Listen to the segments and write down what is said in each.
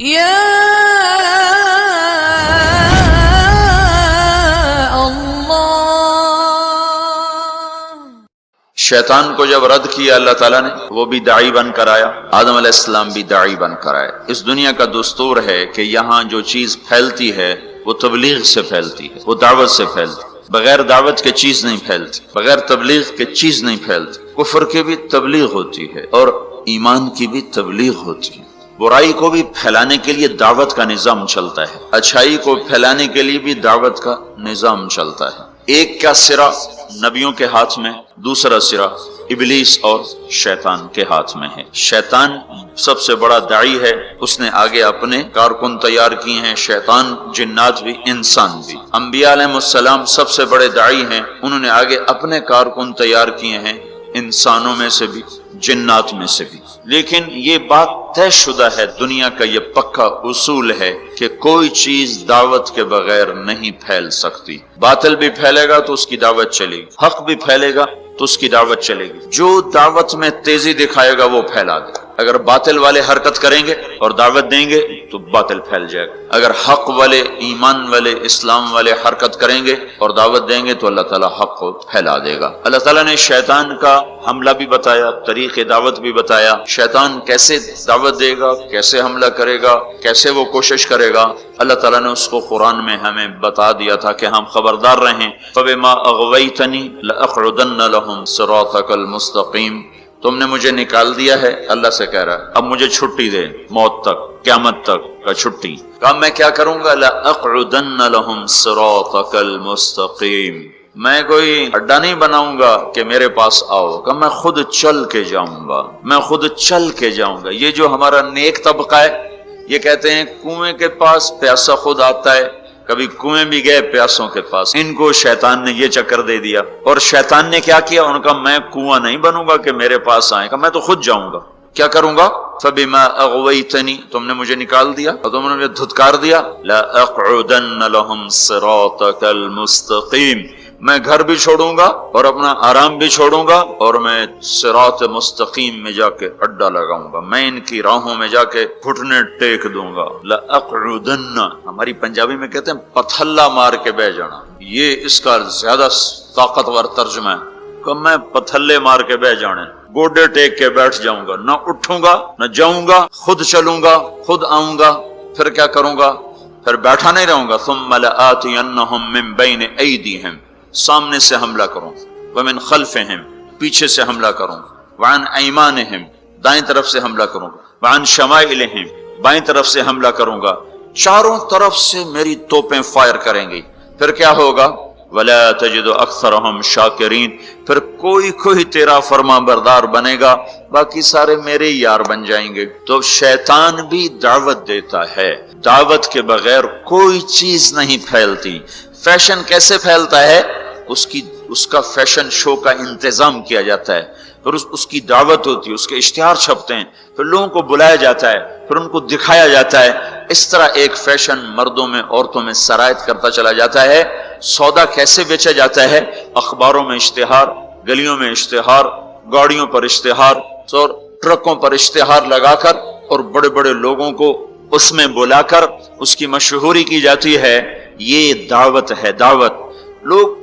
یا شیطان کو جب رد کیا اللہ تعالیٰ نے، وہ بھی داعی بن کر آیا، آدم علیہ السلام بھی داعی بن کر آئے۔ اس دنیا کا دستور ہے کہ یہاں جو چیز پھیلتی ہے وہ تبلیغ سے پھیلتی ہے، وہ دعوت سے پھیلتی ہے۔ بغیر دعوت کے چیز نہیں پھیلتی، بغیر تبلیغ کے چیز نہیں پھیلتی۔ کفر کی بھی تبلیغ ہوتی ہے اور ایمان کی بھی تبلیغ ہوتی ہے۔ برائی کو بھی پھیلانے کے لیے دعوت کا نظام چلتا ہے، اچھائی کو پھیلانے کے لیے بھی دعوت کا نظام چلتا ہے۔ ایک کا سرا نبیوں کے ہاتھ میں، دوسرا سرا ابلیس اور شیطان کے ہاتھ میں ہے۔ شیطان سب سے بڑا داعی ہے، اس نے آگے اپنے کارکن تیار کیے ہیں، شیطان، جنات بھی، انسان بھی۔ انبیاء علیہ السلام سب سے بڑے داعی ہیں، انہوں نے آگے اپنے کارکن تیار کیے ہیں، انسانوں میں سے بھی، جنات میں سے بھی۔ لیکن یہ بات طے شدہ ہے، دنیا کا یہ پکا اصول ہے کہ کوئی چیز دعوت کے بغیر نہیں پھیل سکتی۔ باطل بھی پھیلے گا تو اس کی دعوت چلے گی، حق بھی پھیلے گا تو اس کی دعوت چلے گی۔ جو دعوت میں تیزی دکھائے گا وہ پھیلا دے۔ اگر باطل والے حرکت کریں گے اور دعوت دیں گے تو باطل پھیل جائے گا۔ اگر حق والے، ایمان والے، اسلام والے حرکت کریں گے اور دعوت دیں گے تو اللہ تعالیٰ حق کو پھیلا دے گا۔ اللہ تعالیٰ نے شیطان کا حملہ بھی بتایا، طریق دعوت بھی بتایا، شیطان کیسے دعوت دے گا، کیسے حملہ کرے گا، کیسے وہ کوشش کرے گا۔ اللہ تعالیٰ نے اس کو قرآن میں ہمیں بتا دیا تھا کہ ہم خبردار رہیں۔ فَبِمَا أَغْوَيْتَنِي لَأَقْعُدَنَّ لَهُمْ صِرَاطَكَ الْمُسْتَقِيمَ۔ تم نے مجھے نکال دیا ہے، اللہ سے کہہ رہا ہے، اب مجھے چھٹی دے، موت تک، قیامت تک کا چھٹی۔ کہا میں کیا کروں گا؟ لَأَقْعُدَنَّ لَهُمْ صِرَاطَكَ الْمُسْتَقِيمَ، میں کوئی اڈا نہیں بناؤں گا کہ میرے پاس آؤ، کہ میں خود چل کے جاؤں گا، میں خود چل کے جاؤں گا۔ یہ جو ہمارا نیک طبقہ ہے، یہ کہتے ہیں کنویں کے پاس پیاسا خود آتا ہے، کبھی کنویں بھی گئے پیاسوں کے پاس۔ ان کو شیطان نے یہ چکر دے دیا، اور شیطان نے کیا کیا؟ ان کا میں کنواں نہیں بنوں گا کہ میرے پاس آئے گا، میں تو خود جاؤں گا۔ کیا کروں گا؟ فَبِمَا أَغْوَيْتَنِي، تم نے مجھے نکال دیا اور تم نے مجھے دھتکار دیا، لَأَقْعُدَنَّ لَهُمْ صِرَاطَكَ الْمُسْتَقِيمَ، میں گھر بھی چھوڑوں گا اور اپنا آرام بھی چھوڑوں گا، اور میں صراط مستقیم میں جا کے اڈا لگاؤں گا، میں ان کی راہوں میں جا کے گھٹنے ٹیک دوں گا۔ لَأَقْعُدَنَّ، ہماری پنجابی میں کہتے ہیں پتھلا مار کے بہ جانا، یہ اس کا زیادہ طاقتور ترجمہ ہے کہ میں پتھلے مار کے بہ جانے، گوڈے ٹیک کے بیٹھ جاؤں گا، نہ اٹھوں گا نہ جاؤں گا، خود چلوں گا، خود آؤں گا۔ پھر کیا کروں گا؟ پھر بیٹھا نہیں رہوں گا۔ ثُمَّ لَآتِيَنَّهُم مِّن بَيْنِ أَيْدِيهِمْ، سامنے سے حملہ کروں، وَمِنْ خَلْفِهِمْ، پیچھے سے حملہ کروں، وَعَنْ أَيْمَانِهِمْ، دائیں طرف سے حملہ کروں گا، وَعَنْ شَمَائِلِهِمْ، بائیں طرف سے حملہ کروں گا۔ چاروں طرف سے میری توپیں فائر کریں گی۔ پھر کیا ہوگا؟ وَلَا تَجِدُ أَكْثَرَهُمْ شَاكِرِينَ، پھر کوئی تیرا فرما بردار بنے گا، باقی سارے میرے یار بن جائیں گے۔ تو شیطان بھی دعوت دیتا ہے، دعوت کے بغیر کوئی چیز نہیں پھیلتی۔ فیشن کیسے پھیلتا ہے؟ اس کا فیشن شو کا انتظام کیا جاتا ہے، پھر اس کی دعوت ہوتی ہے، اس کے اشتہار چھپتے ہیں، پھر لوگوں کو بلایا جاتا ہے، پھر ان کو دکھایا جاتا ہے۔ اس طرح ایک فیشن مردوں میں، عورتوں میں سرایت کرتا چلا جاتا ہے۔ سودا کیسے بیچا جاتا ہے؟ اخباروں میں اشتہار، گلیوں میں اشتہار، گاڑیوں پر اشتہار اور ٹرکوں پر اشتہار لگا کر، اور بڑے بڑے لوگوں کو اس میں بلا کر اس کی مشہوری کی جاتی ہے۔ یہ دعوت ہے، دعوت۔ لوگ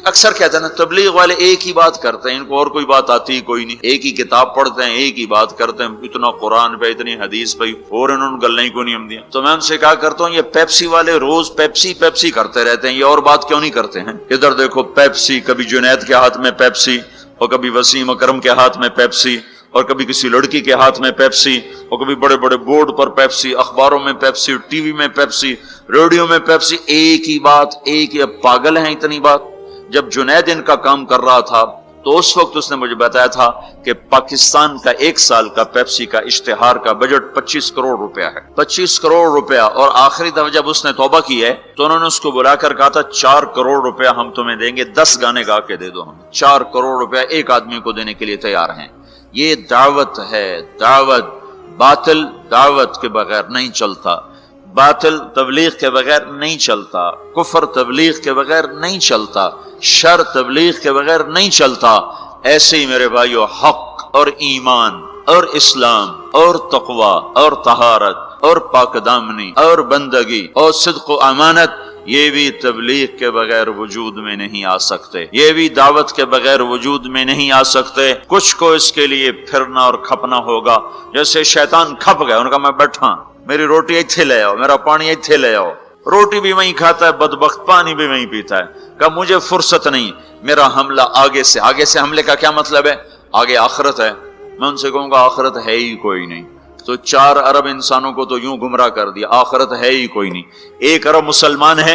اکثر کہتے ہیں تبلیغ والے ایک ہی بات کرتے ہیں، ان کو اور کوئی بات آتی کوئی نہیں، ایک ہی کتاب پڑھتے ہیں، ایک ہی بات کرتے ہیں، اتنا قرآن پہ، اتنی حدیث پہ، اور انہوں نے گلیں کو نہیں ہم دیا۔ تو میں ان سے کہا کرتا ہوں، یہ پیپسی والے روز پیپسی کرتے رہتے ہیں، یہ اور بات کیوں نہیں کرتے ہیں؟ ادھر دیکھو پیپسی، کبھی جنید کے ہاتھ میں پیپسی، اور کبھی وسیم اکرم کے ہاتھ میں پیپسی، اور کبھی کسی لڑکی کے ہاتھ میں پیپسی، اور کبھی بڑے بڑے بورڈ پر پیپسی، اخباروں میں پیپسی، ٹی وی میں پیپسی، ریڈیو میں پیپسی، ایک ہی بات، ایک ہی۔ اب پاگل ہیں اتنی بات؟ جب جنید ان کا کام کر رہا تھا تو اس وقت اس نے مجھے بتایا تھا کہ پاکستان کا ایک سال کا پیپسی کا اشتہار کا بجٹ 25 کروڑ روپیہ ہے، 25 کروڑ روپیہ۔ اور آخری دفعہ جب اس نے توبہ کی ہے تو انہوں نے اس کو بلا کر کہا تھا 4 کروڑ روپیہ ہم تمہیں دیں گے، 10 گانے گا کے دے دو ہمیں۔ 4 کروڑ روپیہ ایک آدمی کو دینے کے لیے تیار ہیں۔ یہ دعوت ہے، دعوت۔ باطل دعوت کے بغیر نہیں چلتا، باطل تبلیغ کے بغیر نہیں چلتا، کفر تبلیغ کے بغیر نہیں چلتا، شر تبلیغ کے بغیر نہیں چلتا۔ ایسے ہی میرے بھائیو، حق اور ایمان اور اسلام اور تقوی اور طہارت اور پاک دامنی اور بندگی اور صدق و امانت، یہ بھی تبلیغ کے بغیر وجود میں نہیں آ سکتے، یہ بھی دعوت کے بغیر وجود میں نہیں آ سکتے۔ کچھ کو اس کے لیے پھرنا اور کھپنا ہوگا۔ جیسے شیطان کھپ گیا، ان کا میں بیٹھا، میری روٹی ایتھے لے آؤ، میرا پانی ایتھے لے آؤ، روٹی بھی وہیں کھاتا ہے بدبخت، پانی بھی وہیں پیتا ہے، کہ مجھے فرصت نہیں، میرا حملہ آگے سے۔ آگے سے حملے کا کیا مطلب ہے؟ آگے آخرت ہے، میں ان سے کہوں گا آخرت ہے ہی کوئی نہیں، تو 4 ارب انسانوں کو تو یوں گمراہ کر دیا، آخرت ہے ہی کوئی نہیں۔ 1 ارب مسلمان ہے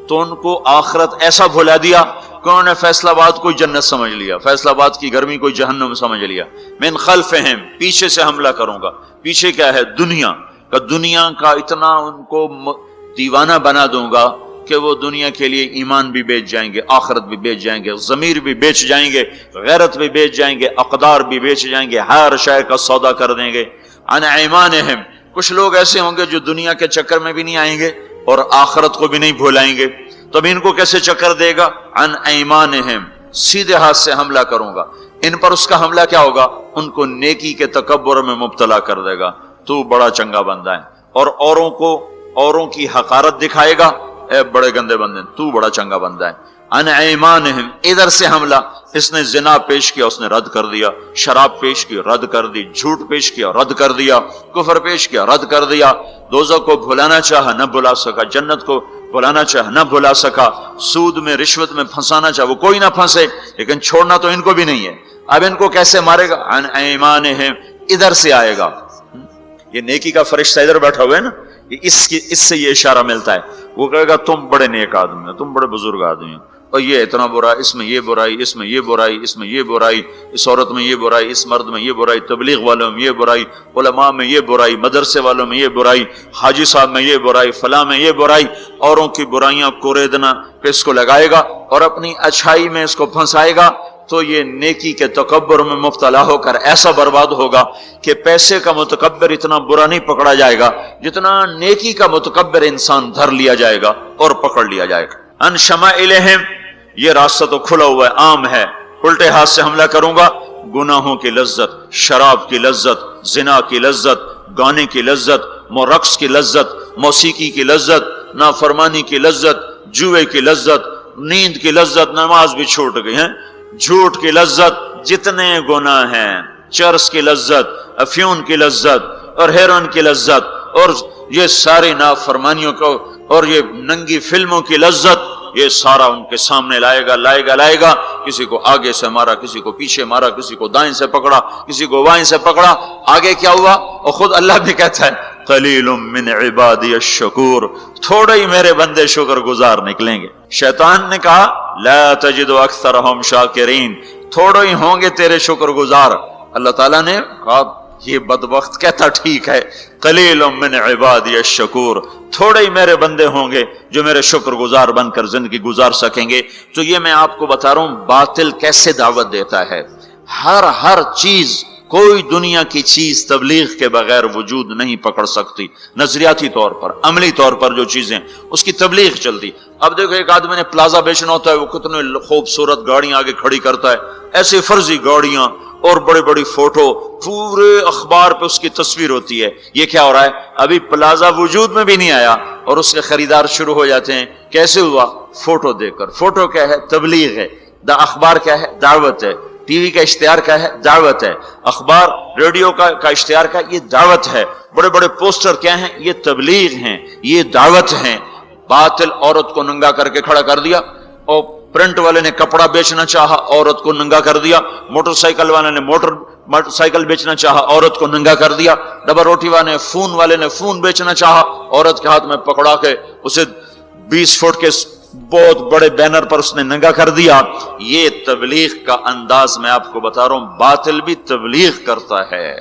تو ان کو آخرت ایسا بھلا دیا کہ انہوں نے فیصل آباد کو جنت سمجھ لیا، فیصل آباد کی گرمی کو جہنم سمجھ لیا۔ من خلفہم، پیچھے سے حملہ کروں گا۔ پیچھے کیا ہے؟ دنیا کا، دنیا کا اتنا ان کو دیوانہ بنا دوں گا کہ وہ دنیا کے لیے ایمان بھی بیچ جائیں گے، آخرت بھی بیچ جائیں گے، ضمیر بھی بیچ جائیں گے، غیرت بھی بیچ جائیں گے، اقدار بھی بیچ جائیں گے، ہر شے کا سودا کر دیں گے۔ عن ایمانہم، کچھ لوگ ایسے ہوں گے جو دنیا کے چکر میں بھی نہیں آئیں گے اور آخرت کو بھی نہیں بھولائیں گے، تب ان کو کیسے چکر دے گا؟ عن ایمانہم، سیدھے ہاتھ سے حملہ کروں گا۔ ان پر اس کا حملہ کیا ہوگا؟ ان کو نیکی کے تکبر میں مبتلا کر دے گا، تو بڑا چنگا بندہ ہے، اور اوروں کی حقارت دکھائے گا، اے بڑے گندے بندے، تو بڑا چنگا بندہ ہے۔ عن ایمانہم، ادھر سے حملہ، اس نے زنا پیش کیا، اس نے رد کر دیا، شراب پیش کی، رد کر دی، جھوٹ پیش کیا، رد کر دیا، کفر پیش کیا، رد کر دیا، دوزخ کو بھلانا چاہا نہ بھلا سکا، جنت کو بھلانا چاہا نہ بھلا سکا، سود میں رشوت میں پھنسانا چاہا وہ کوئی نہ پھنسے، لیکن چھوڑنا تو ان کو بھی نہیں ہے۔ اب ان کو کیسے مارے گا؟ عن ایمانہم، ادھر سے آئے گا، یہ نیکی کا فرشتہ ادھر بیٹھا ہوا ہے نا، اس سے یہ اشارہ ملتا ہے، وہ کہے گا تم بڑے نیک آدمی ہو، تم بڑے بزرگ آدمی ہو، اور یہ اتنا برا، اس میں یہ برائی، اس میں یہ برائی، اس میں یہ برائی، اس عورت میں یہ برائی، اس مرد میں یہ برائی، تبلیغ والوں میں یہ برائی، علماء میں یہ برائی، مدرسے والوں میں یہ برائی، حاجی صاحب میں یہ برائی، فلاں میں یہ برائی، اوروں کی برائیاں کوریدنا پہ اس کو لگائے گا اور اپنی اچھائی میں اس کو پھنسائے گا، تو یہ نیکی کے تکبر میں مبتلا ہو کر ایسا برباد ہوگا کہ پیسے کا متکبر اتنا برا نہیں پکڑا جائے گا جتنا نیکی کا متکبر انسان دھر لیا جائے گا اور پکڑ لیا جائے گا۔ ان شمائلہم، یہ راستہ تو کھلا ہوا ہے، عام ہے، الٹے ہاتھ سے حملہ کروں گا، گناہوں کی لذت، شراب کی لذت، زنا کی لذت، گانے کی لذت، رقص کی لذت، موسیقی کی لذت، نافرمانی کی لذت، جوئے کی لذت، نیند کی لذت، نماز بھی چھوٹ گئی ہیں، جھوٹ کی لذت، جتنے گناہ ہیں، چرس کی لذت، افیون کی لذت اور ہیروئن کی لذت اور یہ ساری نافرمانیوں کو اور یہ ننگی فلموں کی لذت، یہ سارا ان کے سامنے لائے گا، کسی کو آگے سے مارا، کسی کو پیچھے مارا، کسی کو دائیں سے پکڑا، کسی کو بائیں سے پکڑا، آگے کیا ہوا؟ اور خود اللہ بھی کہتا ہے قلیل من عبادی الشکور، تھوڑے ہی میرے بندے شکر گزار نکلیں گے۔ شیطان نے کہا لا تجد اکثرہم شاکرین، تھوڑے ہی ہوں گے تیرے شکر گزار۔ اللہ تعالیٰ نے کہا یہ بدبخت کہتا ٹھیک ہے، قلیل من عبادی الشکور، تھوڑے ہی میرے بندے ہوں گے جو میرے شکر گزار بن کر زندگی گزار سکیں گے۔ تو یہ میں آپ کو بتا رہا ہوں باطل کیسے دعوت دیتا ہے۔ ہر چیز، کوئی دنیا کی چیز تبلیغ کے بغیر وجود نہیں پکڑ سکتی، نظریاتی طور پر، عملی طور پر جو چیزیں اس کی تبلیغ چلتی۔ اب دیکھو ایک آدمی نے پلازا بیچنا ہوتا ہے، وہ کتنے خوبصورت گاڑیاں آگے کھڑی کرتا ہے، ایسے فرضی گاڑیاں اور بڑے بڑی فوٹو، پورے اخبار پہ اس کی تصویر ہوتی ہے۔ یہ کیا ہو رہا ہے؟ ابھی پلازا وجود میں بھی نہیں آیا اور اس کے خریدار شروع ہو جاتے ہیں۔ کیسے ہوا؟ فوٹو دیکھ کر۔ فوٹو کیا ہے؟ تبلیغ ہے۔ اخبار کیا ہے؟ دعوت ہے۔ ٹی وی کا اشتہار کیا ہے؟ دعوت ہے۔ اخبار، ریڈیو کا اشتہار کا یہ دعوت ہے۔ بڑے بڑے پوسٹر کیا ہیں؟ یہ تبلیغ ہیں، یہ دعوت ہیں۔ باطل عورت کو ننگا کر کے کھڑا کر دیا، اور پرنٹ والے نے کپڑا بیچنا چاہا، عورت کو ننگا کر دیا، موٹر سائیکل والے نے موٹر سائیکل بیچنا چاہا، عورت کو ننگا کر دیا، ڈبل روٹی والے نے فون بیچنا چاہا، عورت کے ہاتھ میں پکڑا کے اسے 20 فٹ کے بہت بڑے بینر پر اس نے ننگا کر دیا۔ یہ تبلیغ کا انداز میں آپ کو بتا رہا ہوں، باطل بھی تبلیغ کرتا ہے،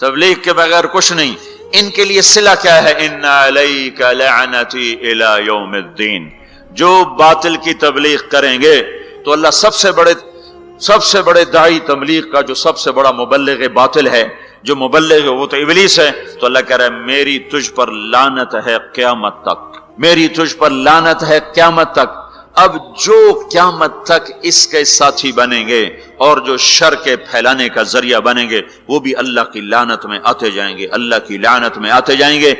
تبلیغ کے بغیر کچھ نہیں۔ ان کے لیے صلہ کیا ہے؟ ان علیک لعنتی الی یوم الدین، جو باطل کی تبلیغ کریں گے تو اللہ سب سے بڑے داعی تبلیغ کا، جو سب سے بڑا مبلغ باطل ہے، جو مبلغ ہے وہ تو ابلیس ہے، تو اللہ کہہ رہا ہے میری تجھ پر لعنت ہے قیامت تک، میری تجھ پر لعنت ہے قیامت تک۔ اب جو قیامت تک اس کے ساتھی بنیں گے اور جو شر کے پھیلانے کا ذریعہ بنیں گے وہ بھی اللہ کی لعنت میں آتے جائیں گے، اللہ کی لعنت میں آتے جائیں گے۔